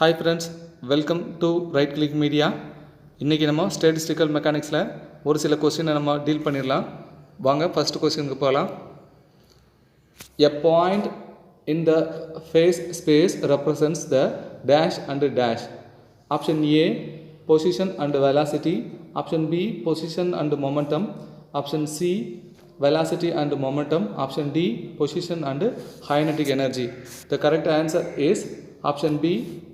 Hi friends, welcome to Right Click Media. இன்றைக்கி நம்ம statistical மெக்கானிக்ஸில் ஒரு சில கொஸ்டினை நம்ம டீல் பண்ணிடலாம். வாங்க ஃபர்ஸ்ட் கொஸ்டினுக்கு போகலாம். A point in the phase space represents the dash and dash. Option A, position and velocity. Option B, position and momentum. Option C, velocity and momentum. Option D, position and kinetic energy. The correct answer is option B,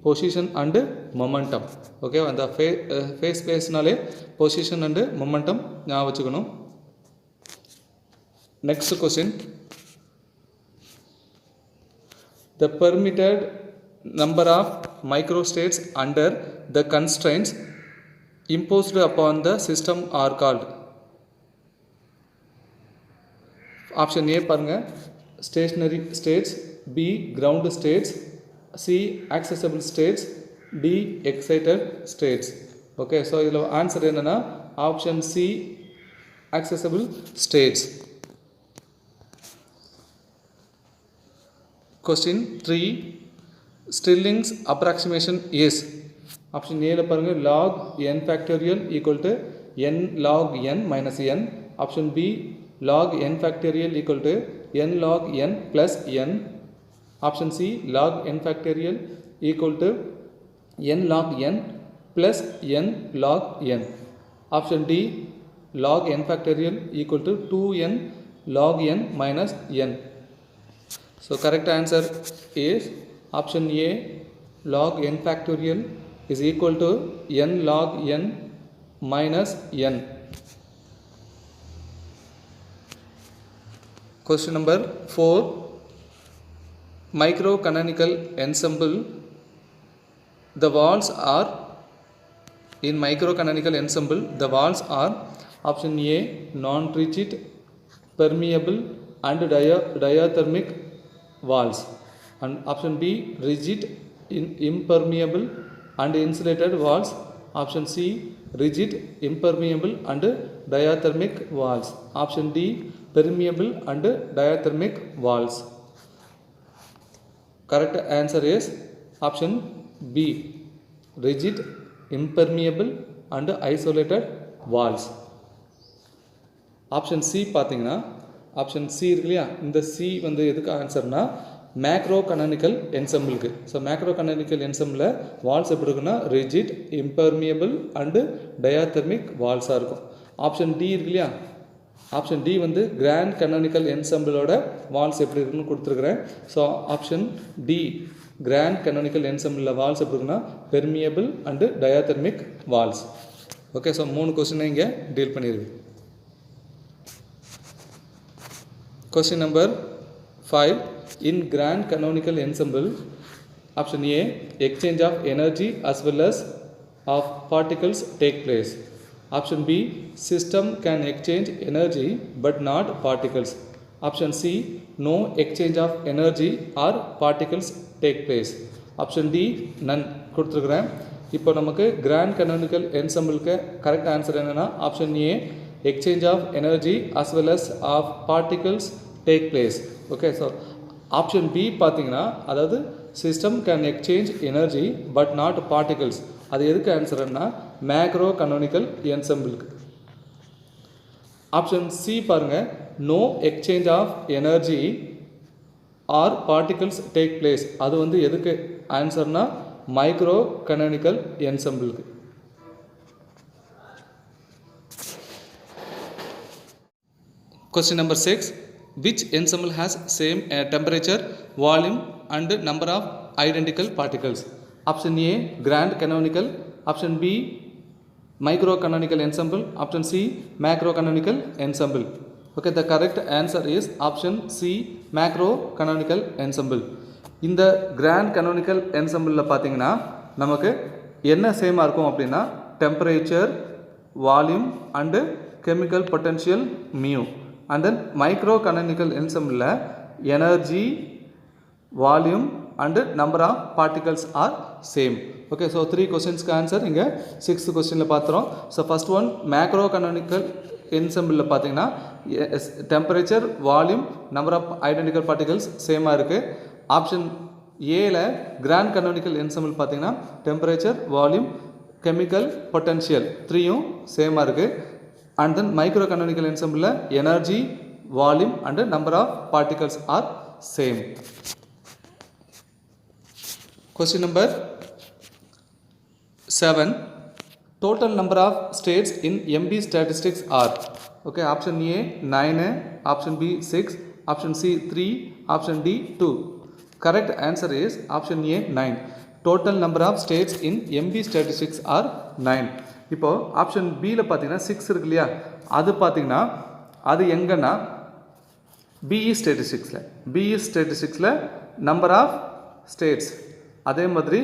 position and momentum. Okay, and the phase space nale position and momentum ஞாபகம் வச்சுக்கணும். Next question. The permitted number of microstates under the constraints imposed upon the system are called. Option A பாருங்க, stationary states. B, ground states. C, accessible states. D, excited states. Okay, so இதில் answer என்னன்னா option C, accessible states. Question 3, Stirling's approximation is. Option A பாருங்க, log n factorial equal to n log n minus n. Option B, log n factorial equal to n log n plus n. Option C, log n factorial equal to n log n plus n log n. Option D, log n factorial equal to 2n log n minus n. So correct answer is option A, log n factorial is equal to n log n minus n. Question number 4, microcanonical ensemble. The walls are in microcanonical ensemble. The walls are option A, non-rigid, permeable and diathermic walls, and option B, rigid, impermeable and insulated walls. Option C, rigid, impermeable and diathermic walls. Option D, permeable and diathermic walls. Correct answer is option B, rigid, impermeable and isolated walls. Option C பார்த்தீங்கன்னா option C இருக்கு இல்லையா, இந்த சி வந்து எதுக்கு ஆன்சர்னா macro canonical என்சம்பிளுக்கு. So macro canonical என்சம்பிளில் வால்ஸ் எப்படி இருக்குன்னா ரிஜிட், இம்பர்மியபிள் அண்டு டயாதெர்மிக் வால்ஸாக இருக்கும். ஆப்ஷன் டி இருக்கு இல்லையா, ஆப்ஷன் டி வந்து கிராண்ட் கனானிக்கல் என்சம்பிளோட வால்ஸ் எப்படி இருக்குன்னு கொடுத்துருக்குறேன். So option D, grand canonical என்சம்பிளில் வால்ஸ் எப்படி இருக்குன்னா permeable and diathermic walls. Okay, so 3 கொஸ்டினை இங்கே டீல் பண்ணியிருக்கு. Question number 5, in grand canonical ensemble, option A, exchange of energy as well as of particles take place. Option B, system can exchange energy but not particles. Option C, no exchange of energy or particles take place. Option D, none கொடுத்துருக்குறேன். இப்போ நமக்கு grand canonical என்சம்பிளுக்கு correct answer என்னென்னா option A, exchange of energy as well as of particles take place. Okay, so option B பார்த்தீங்கன்னா அதாவது system can exchange energy but not particles. அது எதுக்கு ஆன்சர்னா macro canonical என்சம்பிளுக்கு. ஆப்ஷன் சி பாருங்க, no exchange of energy or particles take place. அது வந்து எதுக்கு ஆன்சர்னா மைக்ரோ கனானிக்கல் என்சம்பிளுக்கு. Question number 6, which ensemble has same temperature, volume and number of identical particles? Option A, grand canonical. Option B, micro canonical ensemble. Option C, macro canonical ensemble. Okay, the correct answer is option C, macro canonical ensemble. இந்த grand canonical ensemble பார்த்தீங்கன்னா நமக்கு என்ன சேமாக இருக்கும் அப்படின்னா temperature, volume and chemical potential mu. And then micro canonical ensemble energy, volume and number of particles are same. Okay, so 3 questions answer இங்கே 6th questionல பார்த்துறோம். So first one, macro canonical ensemble பார்த்தீங்கன்னா temperature, volume, number of identical particles சேமாக இருக்குது. Option ஏல grand canonical ensemble பார்த்தீங்கன்னா temperature, volume, chemical, potential 3யும் சேமாக இருக்குது. And then micro canonical என்செம்பிளில் energy, volume and number of particles are same. Question number 7. Total number of states in MB statistics are. Okay, option A 9, option B 6, option C 3, option D 2. Correct answer is option A 9. Total number of states in MB statistics are 9. இப்போ option பியில் பார்த்தீங்கன்னா 6 இருக்கு இல்லையா, அது பார்த்தீங்கன்னா அது எங்கன்னா B E ஸ்டேட்டிஸ்டிக்ஸில் நம்பர் ஆஃப் ஸ்டேட்ஸ். அதே மாதிரி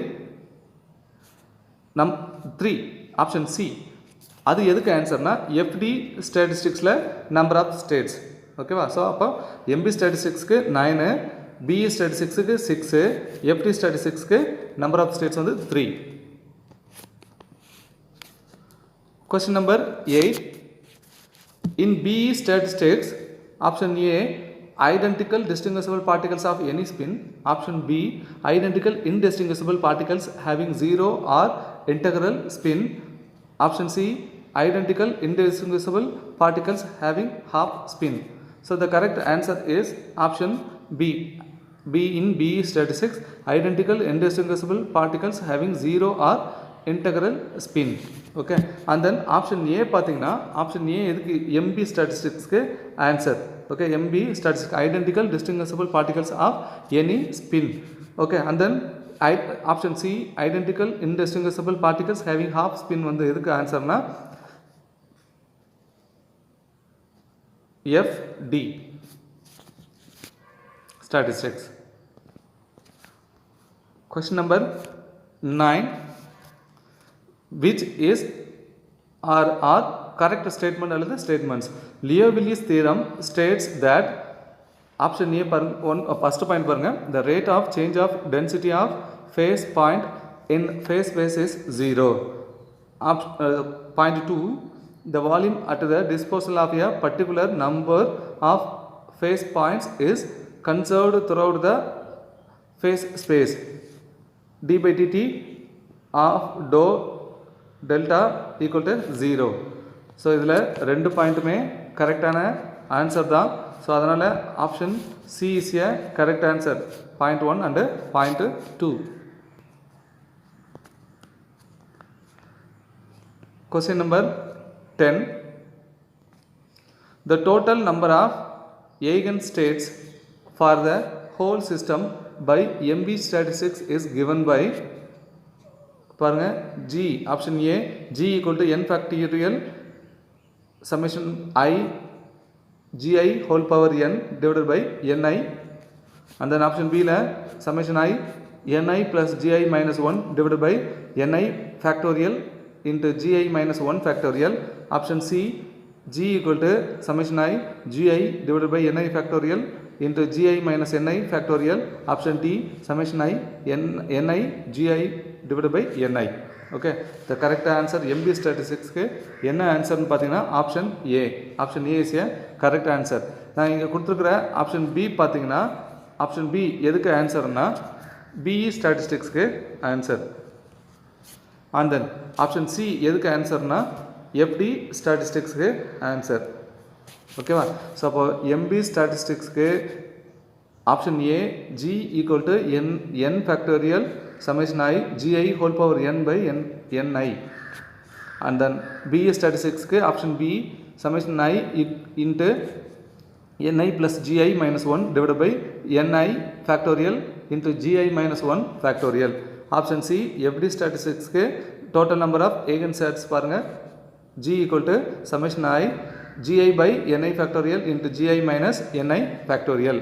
3 ஆப்ஷன் சி அது எதுக்கு ஆன்சர்னா எஃப்டி ஸ்டாட்டிஸ்டிக்ஸில் நம்பர் ஆஃப் ஸ்டேட்ஸ். ஓகேவா? ஸோ அப்போ எம்பி ஸ்டாட்டிஸ்டிக்ஸ்க்கு 9, பிஇ ஸ்டாட்டிஸ்டிக்ஸுக்கு 6, எஃப்டி ஸ்டாட்டிஸ்டிக்ஸ்க்கு நம்பர் ஆஃப் ஸ்டேட்ஸ் வந்து 3. Question number 8. In BE statistics, option A identical distinguishable particles of any spin, option B identical indistinguishable particles having 0 or integral spin, option C identical indistinguishable particles having half spin. So the correct answer is option B. In BE statistics, identical indistinguishable particles having 0 or integral spin. Okay, and then option A பார்த்தீங்கன்னா option A எதுக்கு MB statisticsக்கு answer. Okay, MB statistics identical distinguishable particles of any spin. Okay, and then option C identical indistinguishable particles having half spin வந்து எதுக்கு ஆன்சர்னா FD statistics. Question number 9. Which is are correct statement அல்லது statements? Liouville's theorem states that option A first point பாருங்க, the rate of change of density of phase point in phase space is 0. Point 2, the volume at the disposal of a particular number of phase points is conserved throughout the phase space. d by dt of dou delta equal to 0. So இதில் 2 பாயிண்ட்டுமே கரெக்டான answer தான். So அதனால் option C is A correct answer. Point 1 and point 2. Question number 10. The total number of eigenstates for the whole system by MB statistics is given by பாருங்க G option A G equal to n factorial summation I gi whole power n divided by ni, and then option B ல summation I ni plus gi minus 1 divided by ni factorial into gi minus 1 factorial. Option C G equal to summation I gi divided by ni factorial into gi minus ni factorial. Option D summation I ni gi divided by ni. Okay, the correct answer MB statistics க்கு என்ன ஆன்சர்னு பார்த்தீங்கன்னா option A. Option A is A correct answer. நான் இங்கே கொடுத்துருக்குற option B பார்த்தீங்கன்னா option B எதுக்கு ஆன்சர்னா பிஇ ஸ்டாட்டிஸ்டிக்ஸ்க்கு answer. And then option C எதுக்கு ஆன்சர்னா எஃப்டி ஸ்டாட்டிஸ்டிக்ஸ்க்கு ஆன்சர். ஓகேவா? ஸோ அப்போ எம்பி ஸ்டாட்டிஸ்டிக்ஸ்க்கு option A G equal to n factorial summation I gi whole power n by ni, and then BE statistics के option B summation I into ni plus gi minus 1 divided by ni factorial into gi minus 1 factorial. Option C FD statistics के total number of eigensets பாருங்க G equal to summation I gi by ni factorial into gi minus ni factorial.